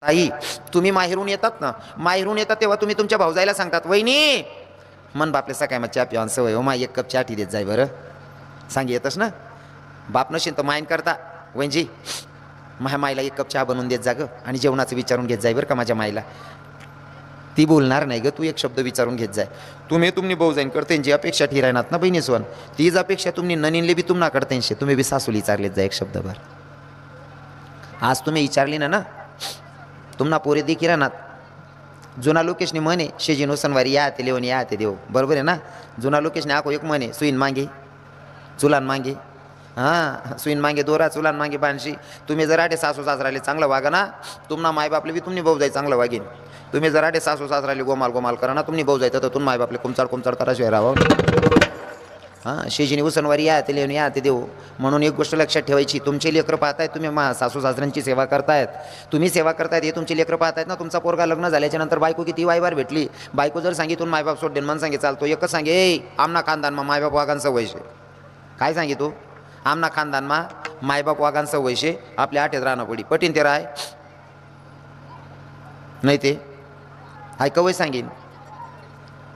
आई तुम्ही माहेरून येतात ना, माहेरून येतात तेव्हा तुम्ही तुमच्या भाऊजाईला सांगतात वहिनी मन बापले सकाळी मग चहा पिवान सवय हो, मा एक कप चहा ठी देत जाय बरं. सांग येतच ना, बाप नशीन तर मायन करता वहिनीजी माझ्या माईला एक कप चहा बनवून देत जा गं, आणि जेवणाचं विचारून घेत जाय बरं का माझ्या माईला. ती बोलणार नाही ग, तू एक शब्द विचारून घेत जाय. तुम्ही भाऊजाईन करते जी अपेक्षा ठिरायनात ना बहिणी सोन, तीच अपेक्षा तुम्ही ननीनले बी तुम्हाला करते. तुम्ही बी सासूला विचारलेत जा एक शब्दभर. आज तुम्ही विचारली ना तुम्हाला पोरे देखील राहणार. जुना लोकेशने म्हणे शेजी नोसनवारी या ते लेवून या ते देव, बरोबर आहे ना. जुना लोकेशने आखो एक म्हणे सुईन मागे चुलान मागे, हां सुईन मागे दोरा चुलान मागे बांधशी. तुम्ही जर आठे सासू सासराले चांगलं वागा ना, तुम्हाला मायबापले बी तुम्ही भाऊ जाई चांगलं वागेन. तुम्ही जर आठे सासू सासराले गोमाल करा ना, तुम्ही भाऊ जायचं तर तुम्ही मायबापले कुमचाड कराशिवाय राहावं. हां शेजीने उसनवारी या ते लेवून या ते देऊ. म्हणून एक गोष्ट लक्षात ठेवायची, तुमचे लेकरं पाहतायत, तुम्ही सासू सासऱ्यांची सेवा करतायत, तुम्ही सेवा करतायत, हे तुमचे लेकरं पाहतायत ना. तुमचा पोरगा लग्न झाल्याच्या नंतर बायको किती वायबार भेटली, बायको जर सांगितून मायबाप सोडेन मन सांगे चालतो, एकच सांगे ए आमना खानदानमा मायबाप वागांचं वैशे. काय सांगितू आमना खानदानमा मायबाप वागांचं वैशे, आपल्या आठेत राहणं पडी पटीन ते राय नाही ते ऐकवय सांगेन.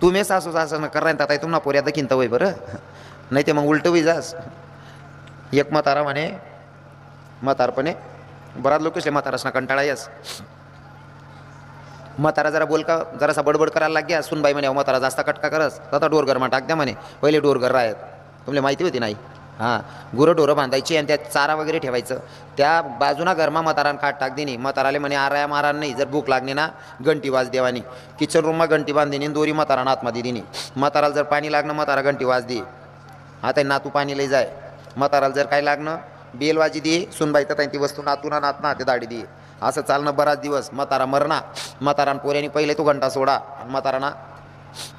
तुम्ही सासू सासऱ्यांना करायला आता तुम्हाला पोऱ्या दखीन तर वय बरं, नाही ते मग उलटं वय जास. एक म्हातारा म्हणे म्हातारपणे बराच लोक असले म्हातारासना कंटाळा यास. म्हातारा जरा बोलका जरासा बडबड करायला लाग्या, सुनबाई म्हणे म्हातारा जास्त कटका करस आता डोरघरमा टाक द्या म्हणे. पहिले डोरघर राहत तुम्हाला माहिती होती नाही. हां गुरं ढोरं बांधायची आणि त्यात चारा वगैरे ठेवायचं. त्या बाजूना घरमा म्हातारान खाट टाक देणी. म्हाताराले म्हणे आराया मारा नाही, जर भूक लागणे ना घंटी वाज देवानी. किचन रूममा घंटी बांधेनी दोरी म्हातारानं आतमध्ये दिनी. म्हाताराला जर पाणी लागणं म्हातारा घंटी वाज दे, आता नातू पाणी लई जाय. म्हाताराला जर काय लागणं बेल वाजी दे, सुनबाई तर ती वस्तू नातूना नातना ते दाढी दे. असं चालणं बराच दिवस. म्हातारा मरणा, म्हातारान पोऱ्याने पहिले तो घंटा सोडा आणि म्हाताराना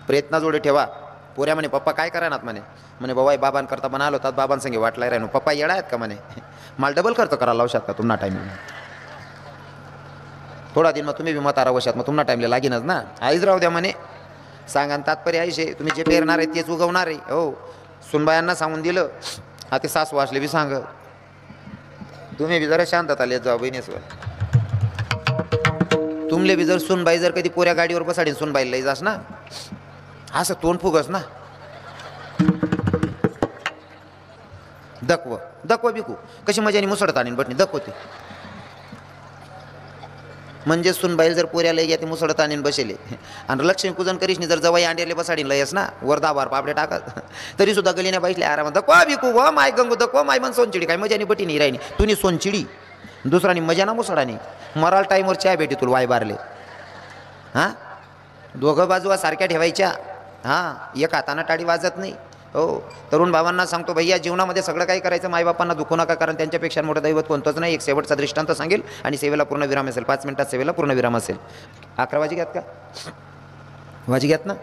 प्रयत्न जोडे ठेवा. पोऱ्या म्हणे पप्पा काय करा नात म्हणे. म्हणे बाबा बाबांकरता बनालो होतात, बाबांसंगे वाटलाय राहिनो. पप्पा येडा आहेत का म्हणे, मला डबल खर्च करायला लावू शकता तुम्हाला टाईम. थोडा दिन मग तुम्ही बी म्हातारा वशात मग तुम्हाला टाईमला लागेनच ना. आईच राहू द्या म्हणे. सांगा तात्पर्य आईशे तुम्ही जे पेरणार आहे तेच उगवणार आहे. हो सुनबायांना सांगून दिलं, आता सासू वाचले बी सांग. तुम्ही बी जरा शांतता लेत जाऊ बहिणीसवर. तुमले बी जर सुनबाई जर कधी पोऱ्या गाडीवर बसाडीन सुनबाईला लई जास ना, असं तोंड फुगस ना. दकव बिकू कशी मजानी मुसडत आणीन बटणी दखवते. म्हणजे सुनबाईल जर पोऱ्याला घ्या ते मुसडत आणीन बसेले आणि लक्ष्मी पूजन करीश जर जवाई अंड्याले बसाडीन लयस ना वरदा बार पापडे टाकत तरी सुद्धा गलीने बाईसले आरामात दकवा बिकू व माय गंगू दकवा माय मन सोनचिडी काय मजानी बटी नाही राहिनी. तुनी सोनचिडी दुसरानी मजा ना मुसडानी मराल टाईमवर चहा भेटी तुला वाय बारले. हां दोघं बाजूला सारख्या ठेवायच्या. हां एक हातानं टाळी वाजत नाही. हो तरुण भावांना सांगतो भैया जीवनामध्ये सगळं काही करायचं, मायबापांना दुखू नका, कारण त्यांच्यापेक्षा मोठं दैवत कोणतंच नाही. एक शेवटचा दृष्टांत सांगेल आणि सेवेला पूर्ण विराम असेल. 5 मिनिटात सेवेला पूर्ण विराम असेल. 11 वाजी घ्यात का वाजी घ्यात ना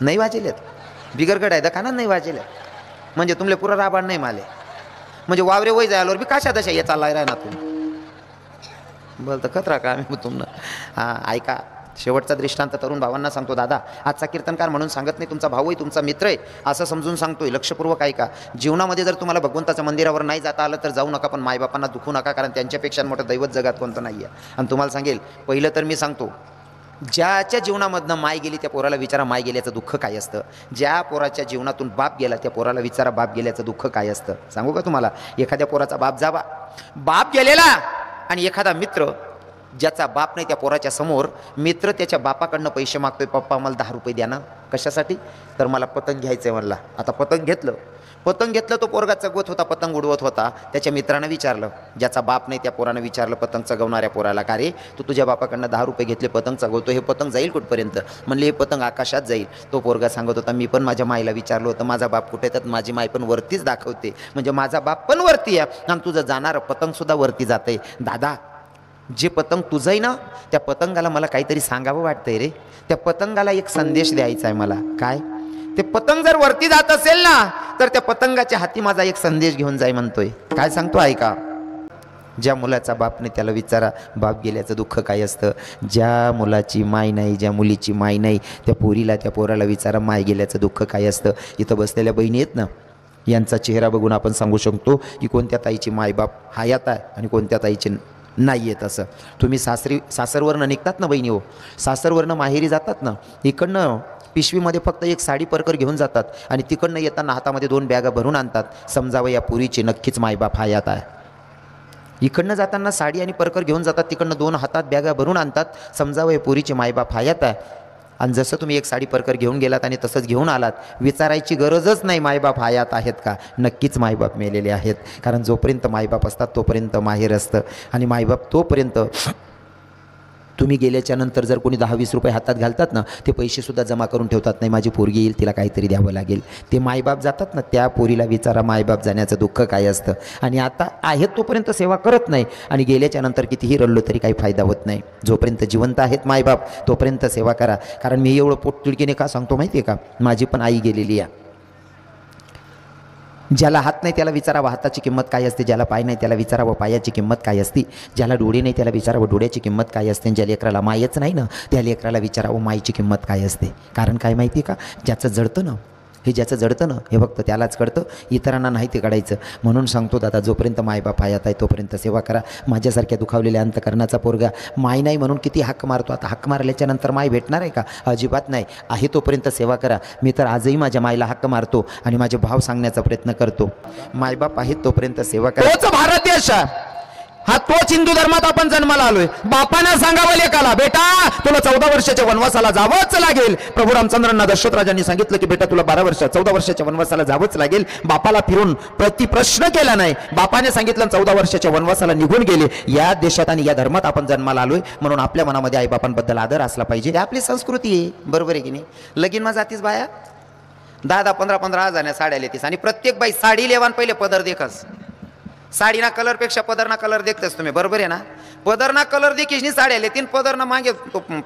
नाही वाजेल्यात बिगरगड आहे दखाना नाही वाजेल्यात म्हणजे तुमले पुरा राबाण नाही माले म्हणजे वावरे वय जायला बी काशा दशा ये चाललाय राह ना तुम्ही बोलतं खतरा का आम्ही तुम्हाला. हां ऐका शेवटचा दृष्टांत तरुण भावांना सांगतो. दादा आजचा कीर्तनकार म्हणून सांगत नाही, तुमचा भाऊ आहे, तुमचा मित्र आहे असं समजून सांगतोय. लक्षपूर्वक ऐका. जीवनामध्ये जर तुम्हाला भगवंताच्या मंदिरावर नाही जाता आलं तर जाऊ नका, पण मायबापांना दुखू नका, कारण त्यांच्यापेक्षा मोठं दैवत जगात कोणतं नाही आहे. आणि तुम्हाला सांगेल पहिलं तर मी सांगतो, ज्याच्या जीवनामधनं माय गेली त्या पोराला विचारा माय गेल्याचं दुःख काय असतं. ज्या पोराच्या जीवनातून बाप गेला त्या पोराला विचारा बाप गेल्याचं दुःख काय असतं. सांगू का तुम्हाला, एखाद्या पोराचा बाप जावा, बाप गेलेला आणि एखादा मित्र ज्याचा बाप नाही त्या पोराच्या समोर मित्र त्याच्या बापाकडनं पैसे मागतोय, पप्पा मला 10 रुपये द्या ना. कशासाठी, तर मला पतंग घ्यायचं आहे म्हणला. आता पतंग घेतलं तो पोरगा चगवत होता, पतंग उडवत होता. त्याच्या मित्रानं विचारलं, ज्याचा बाप नाही त्या पोरानं विचारलं पतंग चगवणाऱ्या पोराला, का रे तू तुझ्या बापाकडनं 10 रुपये घेतले पतंग चगवतो, हे पतंग जाईल कुठपर्यंत. म्हणले हे पतंग आकाशात जाईल. तो पोरगा सांगत होता, मी पण माझ्या माईला विचारलं होतं माझा बाप कुठे, तर माझी माय पण वरतीच दाखवते, म्हणजे माझा बाप पण वरती आहे आणि तुझं जाणारं पतंगसुद्धा वरती जाते. दादा जे पतंग तुझं आहे ना त्या पतंगाला मला काहीतरी सांगावं वाटतंय रे. त्या पतंगाला एक संदेश द्यायचा आहे मला. काय, ते पतंग जर वरती जात असेल ना तर त्या पतंगाच्या हाती माझा एक संदेश घेऊन जाय म्हणतोय. काय सांगतो ऐका. ज्या मुलाचा बाप नाही त्याला विचारा बाप गेल्याचं दुःख काय असतं. ज्या मुलाची माय नाही, ज्या मुलीची माय नाही त्या पोरीला त्या पोराला विचारा माय गेल्याचं दुःख काय असतं. इथं बसलेल्या बहिणी आहेत ना, यांचा चेहरा बघून आपण सांगू शकतो की कोणत्या ताईची मायबाप हयात आहे आणि कोणत्या ताईचे नाही आहे तसं. तुम्ही सासरवरनं निघतात ना बहिणी हो, सासरवरनं माहेरी जातात ना, इकडनं पिशवीमध्ये फक्त एक साडी परकर घेऊन जातात आणि तिकडनं येताना हातामध्ये 2 बॅगा भरून आणतात. समजावं या पुरीची नक्कीच मायबाप हयात आहे. इकडनं जाताना साडी आणि परकर घेऊन जातात, तिकडनं 2 हातात बॅगा भरून आणतात. समजावं या पुरीची मायबाप हयात आहे. आणि जसं तुम्ही एक साडी परकर घेऊन गेलात आणि तसंच घेऊन आलात, विचारायची गरजच नाही मायबाप हयात आहेत का. नक्कीच मायबाप मेलेले आहेत. कारण जोपर्यंत मायबाप असतात तोपर्यंत माहेर असतं आणि मायबाप तोपर्यंत. तुम्ही गेल्याच्या नंतर जर कोणी 10-20 रुपये हातात घालतात ना, ते पैसेसुद्धा जमा करून ठेवतात. नाही माझी पोरगी येईल, तिला काहीतरी द्यावं लागेल. ते मायबाप जातात ना, त्या पोरीला विचारा मायबाप जाण्याचं दुःख काय असतं. आणि आता आहेत तोपर्यंत सेवा करत नाही आणि गेल्याच्या नंतर कितीही रडलो तरी काही फायदा होत नाही. जोपर्यंत जिवंत आहेत मायबाप तोपर्यंत सेवा करा. कारण मी एवढं पोटतिडकीने का सांगतो माहिती आहे का, माझी पण आई गेलेली आहे. ज्याला हात नाही त्याला विचारावं हाताची किंमत काय असते, ज्याला पाय नाही त्याला विचारावं पायाची किंमत काय असते, ज्याला डोळे नाही त्याला विचारावं डोळ्याची किंमत काय असते, ज्या लेकराला मायच नाही ना त्या लेकराला विचारावं मायची किंमत काय असते. कारण काय माहिती का, ज्याचं जडतं ना, हे ज्याचं जडतं ना हे फक्त त्यालाच कळतं, इतरांना नाही ते कळायचं. म्हणून सांगतो दादा, जोपर्यंत मायबाप हयात आहे तोपर्यंत सेवा करा. माझ्यासारख्या दुखावलेल्या अंतकरणाचा पोरगा माय नाही म्हणून किती हाक मारतो. आता हाक मारल्याच्या नंतर माय भेटणार आहे का, अजिबात नाही. आहे तोपर्यंत सेवा करा. मी तर आजही माझ्या मायला हाक मारतो आणि माझे भाव सांगण्याचा प्रयत्न करतो. मायबाप आहेत तोपर्यंत सेवा करा. तोच भारत देश हा, तोच हिंदू धर्मात आपण जन्माला आलोय. बापानं सांगावं लेकाला, बेटा तुला 14 वर्षाच्या वनवासाला जावंच लागेल. प्रभू रामचंद्रांना दशरथ राजांनी सांगितलं की बेटा तुला 14 वर्षाच्या वनवासाला जावंच लागेल. बापाला फिरून प्रतिप्रश्न केला नाही. बापाने सांगितलं 14 वर्षाच्या वनवासाला निघून गेले. या देशात आणि या धर्मात आपण जन्माला आलोय, म्हणून आपल्या मनामध्ये आईबापांबद्दल आदर असला पाहिजे. आपली संस्कृती आहे, बरोबर आहे की नाही. लगीन मा जातीस बाया 10-15 हजारच्या साड्या लेतीस आणि प्रत्येक बाई साडी लेवान पहिले पदर देखस. साडीना कलरपेक्षा पदरना कलर देखतेस तुम्ही, बरोबर आहे ना. पदरना कलर देखीस नाही साड्या लेतीन, पदरना मागे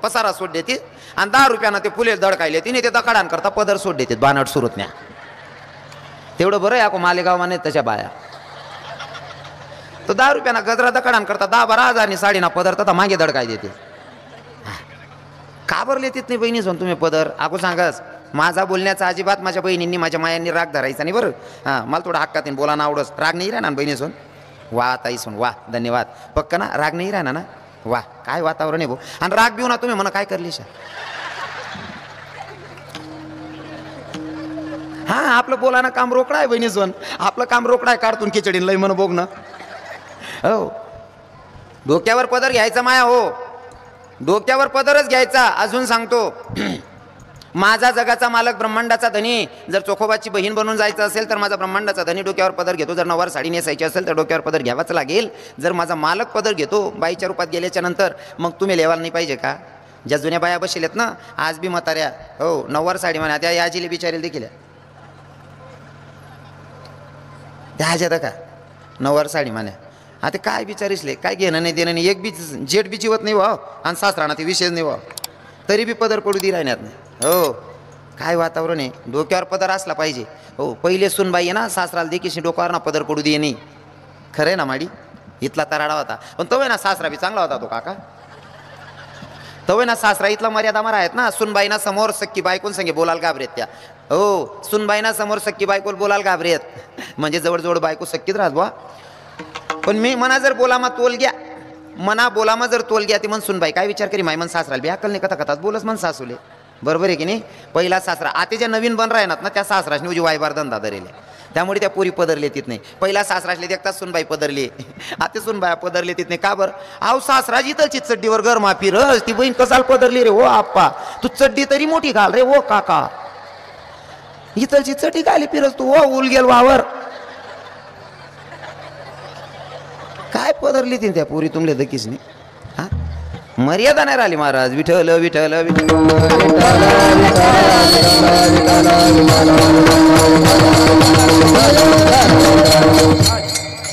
पसारा सोड देते आणि 10 रुपयानं ते फुले दडकायले तिने ते दकाडान करता पदर सोड देते बानट सुरत न्या. तेवढं बरं आहे. मालेगाव माने तशा बाया तो 10 रुपयाना गजरा दकाडान करता 10-12 हजारनी साडीना पदर तथा मागे दडकाय देते. का बरं लेतीत नाही बहिणी सोन तुम्ही पदर. आको सांगाच माझा बोलण्याचा अजिबात माझ्या बहिणींनी माझ्या मायांनी राग धरायचा नाही बरं. हां, मला थोडं हक्कातीन बोला ना आवडस. राग नाही राहणार बहिणी सोन. वा ताई सोन वा, धन्यवाद. पक्का ना, राग नाही राहणार ना. वा काय वातावरण आहे भाऊ. आणि राग बिऊ ना तुम्ही म्हणा काय करलीशा. हां, आपलं बोलाना काम रोकडा आहे बहिणी सोन. आपलं काम रोकडा आहे. काढतून खिचडीन लई म्हण बघ ना. हो, डोक्यावर पदर घ्यायचा माया. हो, डोक्यावर पदरच घ्यायचा. अजून सांगतो, माझा जगाचा मालक ब्रह्मांडाचा धनी. जर चोखोबाची बहीण बनून जायचं असेल तर माझा ब्रह्मांडाचा धनी डोक्यावर पदर घेतो. जर नवार साडी नेसायची असेल तर डोक्यावर पदर घ्यावाच लागेल. जर माझा मालक पदर घेतो बाईच्या रूपात गेल्याच्या नंतर, मग तुम्ही लेवायला नाही पाहिजे का. ज्या जुन्या बाया बसलेत ना आज बी म्हाताऱ्या, हो नवार साडी म्हणा, त्या याजीले बिचारेल देखील त्या ह्याच्यात का नवार साडी म्हणा. आता काय बिचारीसले काय घेणं नाही देणं नाही. एक बी जेट बी चिवत नाही वा आणि सासराणा ते विषयच नाही वा, तरी बी पदर पडू दे राहण्यात नाही. हो, काय वातावरण आहे. डोक्यावर पदर असला पाहिजे. हो, पहिले सुनबाई आहे ना सासराला देखील डोक्यावर ना पदर पडू दे नाही. खरं आहे ना माडी. इथला तराडा होता पण तो आहे ना सासरा बी चांगला होता तो काका. तो आहे ना सासरा इथला मर्यादा मारा आहेत ना. सुनबाईना समोर सक्की बायकोन संगे बोलायला घाबरेत त्या. हो, सुनबाईना समोर सक्की बायकोल बोलायला घाबरेत. म्हणजे जवळजवळ बायको सक्कीत राहत बा. पण मी मना जर बोलामा तोल घ्या, मना बोलामा जर तोल घ्या ती मन सुनबाई काय विचार करी माय मन सासराला बी अक्कल नाही कथा कथात बोलच मन सासूले. बरोबर आहे की नाही. पहिला सासरा आता ज्या नवीन बन राहणार ना त्या सासराशने उजी वायबार धंदा धरेले, त्यामुळे त्या पुरी पदरले तिथ नाही. पहिला सासराशले देखताच सुनबाई पदरली, आता सुनबाया पदरले तिथ नाही. का बरं. आव सासराजी इथलची चड्डीवर गरमा फिरस ती बहीण कसाल पदरली रे. हो आप्पा तू चड्डी तरी मोठी घाल रे. हो काका इथलची चड्डी घाली फिरस तू. हो उल गेल वावर काय पदरली ती त्या पुरी तुमले दकीच नाही. हा, मर्यादा नाही राहिली महाराज. विठ्ठल विठ्ठल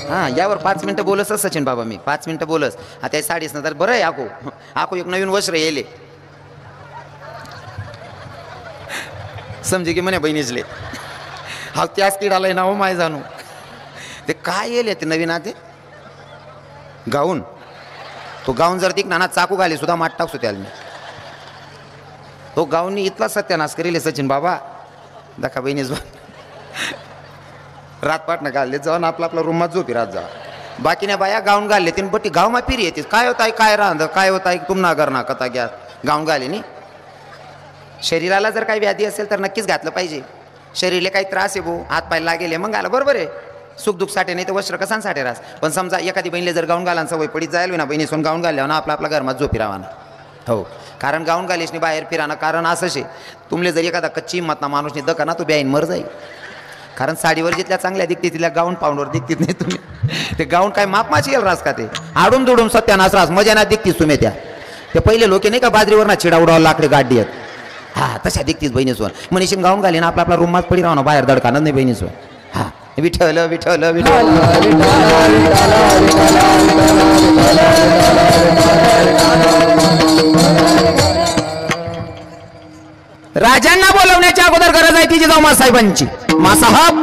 हा, यावर 5 मिनिटं बोलस सचिन बाबा. मी 5 मिनिटं बोलस. आता 3:30 तर बरं आहे. आको एक नवीन वस्त्र येले समजे की म्हणे बहिणीचले. हा त्याच किडालाय ना हो माय जाणू. ते काय येईल ते नवीन आते गाऊन. तो गाऊन जर ती नाना चाकू घाली सुद्धा माट टाकसो त्याला मी. तो गाऊननी इतला सत्यानाश करेल सचिन बाबा. दाखा बहिणी जो रातपाटनं घालले जाऊन आपला आपला रूमात झोपी रात जा. बाकीने बाया गाऊन घालले तीन बट्टी गाव मा फिरी येते काय होत आहे काय राहतं काय होत आहे तुम ना करना कथा घ्या गाऊन घाले नी शरीराला जर काही व्याधी असेल तर नक्कीच घातलं पाहिजे शरीराला काही त्रास आहे भाऊ हात पाय लागेल मग घाला बरोबर आहे सुख दुःख साठी नाही तर वस्त्र कसांसाठी रास पण समजा एखादी बहिणीला जर गाऊन घालायला सवय पडीत जाईल ना बहिणीसून गाऊन घालल्यावर ना आपला घरमात झोपी राहावा हो कारण गाऊन घालीस बाहेर फिराना कारण असंच आहे तुमले जर एखादा कच्ची हिंमत ना माणूसने दका ना तो ब्याईन मर जाईल कारण साडीवर जिथल्या चांगल्या दिखते तिला गाऊन पाऊंडवर दिखतीत नाही तुम्ही ते गाऊन काय माप माची येईल रास का ते आडून दुडून सत्यानाश रास मजा ना दिखतीस तुम्ही त्या ते पहिले लोक नाही का बाजरीवर ना चिडा उडावं लाकडे गाडी आहेत हा तशा दिखतीस बहिणीसवर मनीषीन गाऊन घाली ना आपला रूमात पडी राहणं बाहेर दडकानं नाही बहिणीसवर हा विठ्ठल विठ्ठल विठ्ठल राजांना बोलवण्याच्या अगोदर गरज आहे ती जिजाऊ साहेबांची मासाहेब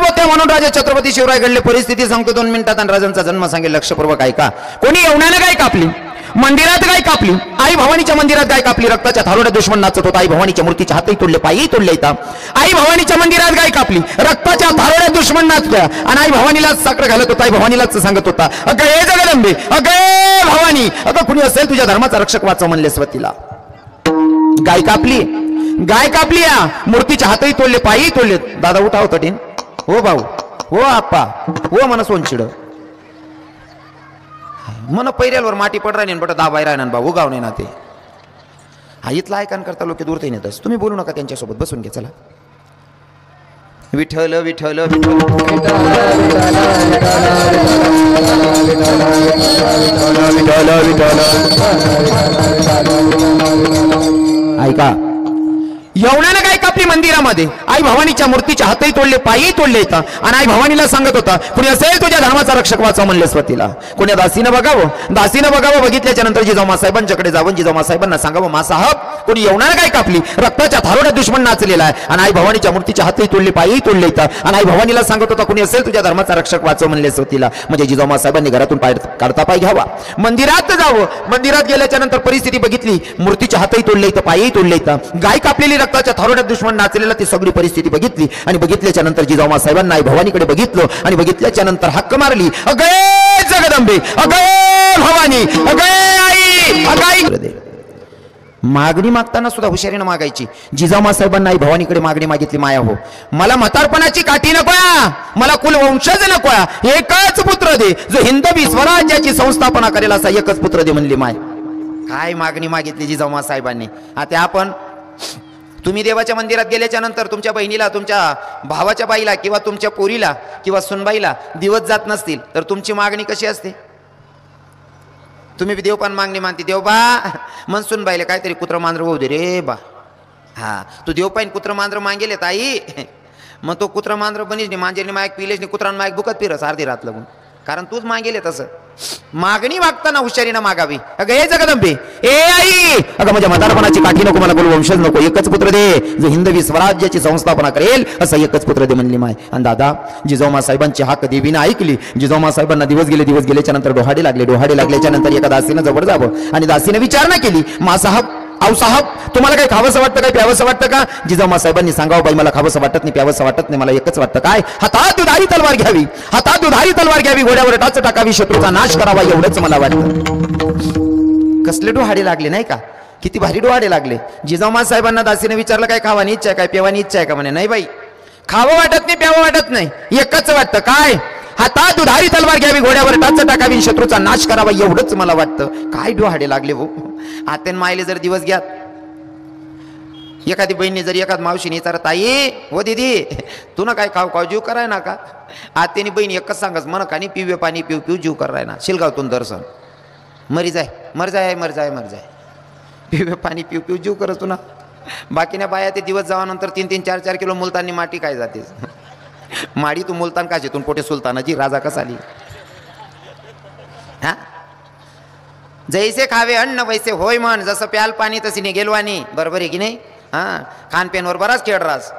होते म्हणून राजा छत्रपती शिवराय घडले परिस्थिती सांगतो 2 मिनिटात आणि राजांचा जन्म सांगेल लक्षपूर्वक ऐका कोणी येवण्याने गाय कापली मंदिरात गाय कापली आई भवानीच्या मंदिरात गाय कापली रक्ताच्या थारोड्या दुश्मन नाचत होता आई भवानीच्या मूर्तीच्या हातही तोडले पायही तोडले येतात आई भवानीच्या मंदिरात गाय कापली रक्ताच्या थारोड्या दुश्मन नाचतोय आणि आई भवानीलाच साखर घालत होता आई भवानीलाच सांगत होता अगं हे जगदंबे अगं भवानी अगं कुणी असेल तुझ्या धर्माचा रक्षक वाचव म्हणले स्वतीला गाय कापली या मूर्तीच्या हातही तोडले पायही तोडले दादा उठाव तटीन हो भाऊ हो आप्पा हो मन सोनचिड मन पैऱ्यावर माटी पड राहीन बट दाबाई राहणार भाऊ गाव नाही ना ते हा इथला ऐकान करता लोक दूर येतच तुम्ही बोलू नका त्यांच्यासोबत बसून घे चला विठ्ठल विठ्ठल ऐका येवण्यानं काय कापली मंदिरामध्ये आई भवानीच्या मूर्तीच्या हातही तोडले पायही तोडले येतात आणि आई भवानीला सांगत होता कुणी असेल तुझ्या धर्माचा रक्षक वाचव म्हणले स्वतीला कोणी दासीनं बघावं बघितल्याच्या नंतर जिजाऊ साहेबांच्याकडे जावं जिजाऊ साहेबांना सांगावं मासाहेब कोणी येवण्यानं काय कापली रक्ताच्या थारोड्या दुश्मन नाचलेला आहे आणि आई भवानीच्या मूर्तीच्या हातही तोडले पायही तोडले येतात आणि आई भवानीला सांगत होता कुणी असेल तुझ्या धर्माचा रक्षक वाचव म्हणले स्वतीला म्हणजे जिजाऊ साहेबांनी घरातून काढता पाय घ्यावा मंदिरात जावं मंदिरात गेल्याच्या नंतर परिस्थिती बघितली मूर्तीच्या हातही तोडले येतं पायही तोडले येतं गाय कापलेली रक्ताच्या थारोड्या दुश्मन नाचलेला ती सगळी परिस्थिती बघितली आणि बघितल्याच्या नंतर जिजाऊ साहेबांना आई भवानीकडे बघितलं आणि बघितल्याच्या नंतर हक्क मारली अगे जगदंबे अगे भवानी अगे आई अगाई मागणी मागताना सुद्धा हुशारीनं मागायची जिजाऊ साहेबांना आई भवानीकडे मागणी मागितली माया हो मला म्हातारपणाची काठी नकोया मला कुलवंशज नकोया एकच पुत्र दे जो हिंदवी स्वराज्याची संस्थापना करेल असा एकच पुत्र दे म्हणली माय काय मागणी मागितली जिजाऊ साहेबांनी आता आपण तुम्ही देवाच्या मंदिरात गेल्याच्या नंतर तुमच्या बहिणीला तुमच्या भावाच्या बाईला किंवा तुमच्या पोरीला किंवा सुनबाईला दिवस जात नसतील तर तुमची मागणी कशी असते तुम्ही देवपान मागणी मानते देव बा मन सुनबाईला काहीतरी कुत्र मांजर होऊ दे रे बा हा तू देवपाईन कुत्र मांजर मागेले ताई मग तो कुत्र मांजर बनीच नाही मांजरने मायक पिलेच नाही कुत्रान मायक बुकत फिरस अर्धी रात लागून कारण तूच मागेले तसं मागणी मागताना हुशारीनं मागावी अगं हे जगदंबे ए आई अगं माझ्या म्हातारपणाची काठी नको मला कुलवंशज नको एकच पुत्र दे जो हिंदवी स्वराज्याची संस्थापना करेल असं एकच पुत्र दे म्हणली माय आणि दादा जिजाऊ साहेबांची हाक देवीनं ऐकली जिजाऊ साहेबांना दिवस गेल्याच्या नंतर डोहाडे लागल्याच्या नंतर एका दासीनं जवळ जावं आणि दासीनं विचारणा केली मासाहेब आऊ साहेब तुम्हाला काही खावंसं वाटतं काय प्यावंसं वाटतं का जिजाऊ साहेबांनी सांगावं बाई मला खावंसं वाटत नाही प्यावंसं वाटत नाही मला एकच वाटतं काय हातात दुधारी तलवार घ्यावी घोड्यावर टाच टाकावी शत्रूचा नाश करावा एवढंच मला वाटतं कसले डोहाडे लागले नाही का किती भारी डोहाडे लागले जिजाऊ साहेबांना दासीने विचारलं काय खावानी इच्छा आहे काय पेवानी इच्छा आहे का म्हणे नाही बाई खावं वाटत नाही प्यावं वाटत नाही एकच वाटतं काय हातात दुधारी तलवार घ्यावी घोड्यावर टाच टाकावी शत्रूचा नाश करावा एवढंच मला वाटतं काय डोहाडे लागले हो आत्यान मायले जर दिवस घ्यात एखादी बहिणी जर एखाद मावशीने तर ताई हो दीदी तू ना काय खाऊ जीव कराय ना का आत्यानी बहिणी एकच सांगच मन का पिवे पाणी पिऊ जीव कराय ना शिलगावतून दर्शन मर जाय पिवे पाणी पिऊ जीव करत तू ना बाकीने बाया ते दिवस जावानंतर 3-3, 4-4 किलो मुलतानी माटी काय जाते माडी तू मुलतान काशीतून पोटे सुलतानाची राजा कसा आली हा जैसे खावे अन्न वैसे होय मन जसं प्याल पाणी तशी ने गेलवानी बरोबर आहे की नाही हां खानपेनवर बराच खेळ रास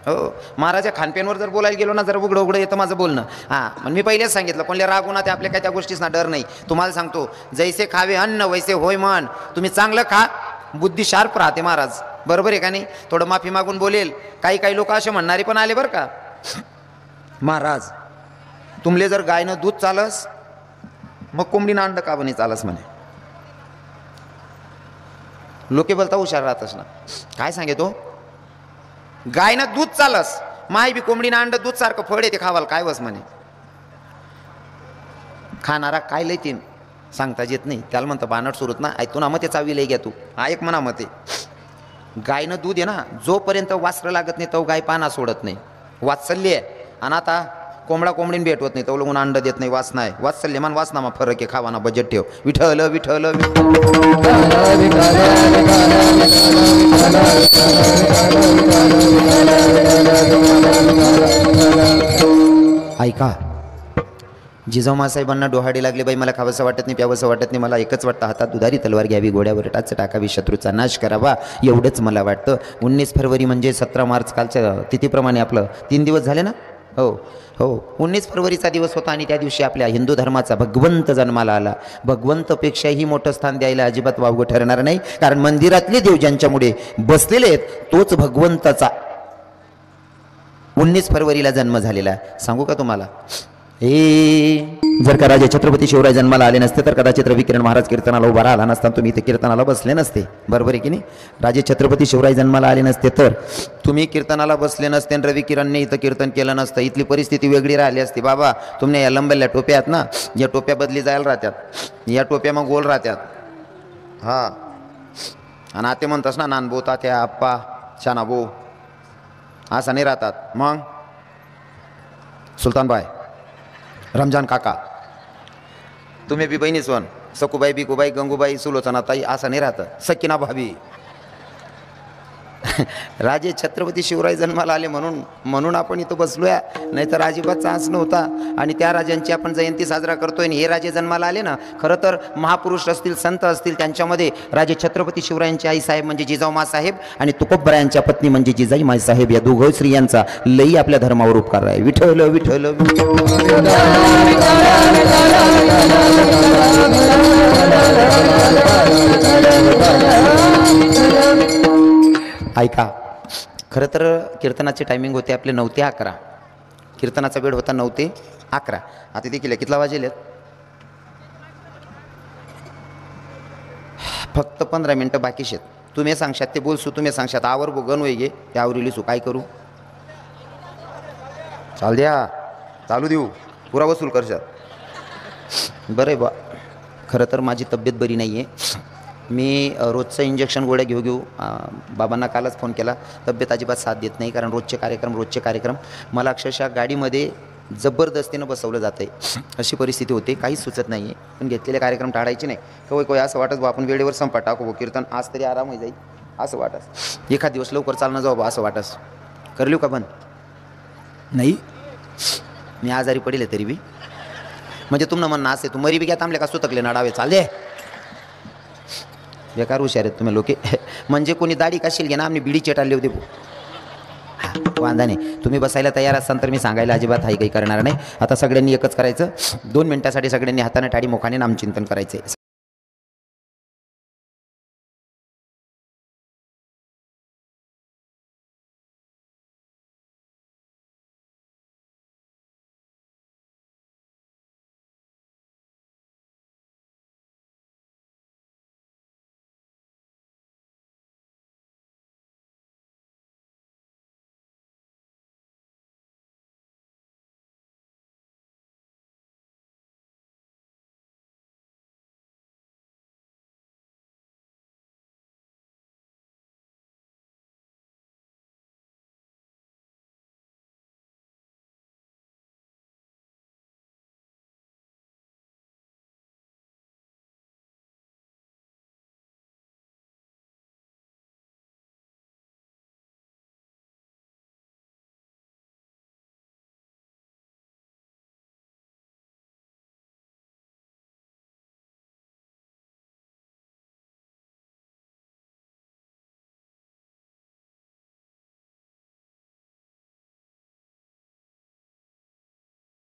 हो महाराजा खानपेनवर जर बोलायला गेलो ना जर उघडं येतं माझं बोलणं हां पण मी पहिलेच सांगितलं कोणल्या रागुना ते आपल्या काय त्या गोष्टीचा डर नाही तुम्हाला सांगतो जैसे खावे अन्न वैसे होय मन तुम्ही चांगलं खा बुद्धी शार्प राहते महाराज बरोबर आहे का नाही थोडं माफी मागून बोलेल काही लोक असे म्हणणारे पण आले बरं का महाराज तुमले जर गायनं दूध चालस मग कोंबडीनं अंड का बनी चालस म्हणे. लोके बोलता हुशार राहतस ना. काय सांगे तो गायनं दूध चालस माय बी कोंबडीनं अंड दूध सारखं फळ येते खावाल काय वस म्हणे. खाणारा काय लयतीन सांगताच येत नाही. त्याला म्हणतं बानट सुरूत ना ऐकतो ना मग ते चावी लई घ्या तू. हा एक म्हणा मते गायनं दूध आहे ना जोपर्यंत वासरं लागत नाही तो गाय पाना सोडत नाही. वात्सल्य आहे. आणि आता कोंबडा कोंबडीन भेट होत नाही तो लोक अंड देत नाही. वासना आहे वात्सल्य मान वासना मग फरक आहे. खावाना बजेट ठेव. विठ्ठल विठ्ठल ऐका जिजाऊ साहेबांना डोहाडे लागले बाई मला खावंसं वाटत नाही प्यावंसं वाटत नाही. मला एकच वाटतं हातात दुधारी तलवार घ्यावी गोड्यावर टाच टाकावी शत्रूचा नाश करावा एवढंच मला वाटतं. 19 फरवरी म्हणजे 17 मार्च कालच्या तिथीप्रमाणे आपलं 3 दिवस झाले ना. हो हो 19 फरवरीचा दिवस होता आणि त्या दिवशी आपल्या हिंदू धर्माचा भगवंत जन्माला आला. भगवंतपेक्षाही मोठं स्थान द्यायला अजिबात वावगं ठरणार नाही. कारण मंदिरातले देव ज्यांच्यामुळे बसलेले आहेत तोच भगवंताचा 19 फरवरीला जन्म झालेला आहे. सांगू का तुम्हाला जर का राजे छत्रपती शिवराय जन्माला आले नसते तर कदाचित रविकिरण महाराज कीर्तनाला उभा राहिला नसता. तुम्ही इथे कीर्तनाला बसले नसते. बरोबर आहे की नाही. राजे छत्रपती शिवराय जन्माला आले नसते तर तुम्ही कीर्तनाला बसले नसते आणि रविकिरणने इथं कीर्तन केलं नसतं. इथली परिस्थिती वेगळी राहिली असती. बाबा तुम्ही या लंबल्या टोप्या आहेत ना या टोप्या बदली जायला राहत्यात. या टोप्या मग गोल राहत्यात. हा आणि आते म्हणतास ना नानबो तात्या आप्पा शानाबो असं नाही राहतात. मग सुलतानबाई रमजान काका तुम्ही बी बहिणी सोन सकुबाई बिकुबाई गंगूबाई सुलोचनाताई असं नाही राहतं. सकिना भाभी राजे छत्रपती शिवराय जन्माला आले म्हणून आपण इथं बसलोय. नाही तर अजिबात चान्स नव्हता. आणि त्या राजांची आपण जयंती साजरा करतोय. आणि हे राजे जन्माला आले ना खरं तर महापुरुष असतील संत असतील त्यांच्यामध्ये राजे छत्रपती शिवरायांची आई साहेब म्हणजे जिजाऊ मासाहेब आणि तुकोबरायांच्या पत्नी म्हणजे जिजाई माईसाहेब या दोघं स्त्रियांचा लई आपल्या धर्मावर उपकार आहे. विठ्ठल विठ्ठल ऐका खरं तर कीर्तनाचे टायमिंग होते आपले 9 ते 11. कीर्तनाचा वेळ होता 9 ते 11. आता देखील कितला वाजेल फक्त 15 मिनटं बाकी शेत. तुम्ही सांगशात ते बोलसू तुम्ही सांगशात आवर बो गण गे त्या आवरीलीसू काय करू चाल द्या चालू देऊ पुरा वसूल करशात. बरं आहे बा. खरं तर माझी तब्येत बरी नाही आहे. मी रोजचं इंजेक्शन गोळ्या घेऊ बाबांना कालच फोन केला. तब्येत अजिबात साथ देत नाही कारण रोजचे कार्यक्रम मला अक्षरशः गाडीमध्ये जबरदस्तीनं बसवलं जातं आहे. अशी परिस्थिती होते. काहीच सुचत नाही आहे. पण घेतलेले कार्यक्रम टाळायचे नाही. कोई असं वाटत बा आपण वेळेवर संपा टाकू कीर्तन आज तरी आराम होई जाईल असं वाटस. एखाद दिवस लवकर चालणं जाऊ बा असं वाटस. करलिव का बंद नाही मी आजारी पडेल तरी बी म्हणजे तुम्हाला म्हणणं असे तू मरी बी घ्या थांबले का सुतकले नडावे चालले बेकार हुशार आहेत तुम्ही लोके. म्हणजे कोणी दाढी काशील घे ना आम्ही बिडी चेटाळली होते वांधा नाही. तुम्ही बसायला तयार असाल तर मी सांगायला अजिबात हाई काही करणार नाही. आता सगळ्यांनी एकच करायचं 2 मिनिटासाठी सगळ्यांनी हाताने टाळी मुखाने नामचिंतन करायचे.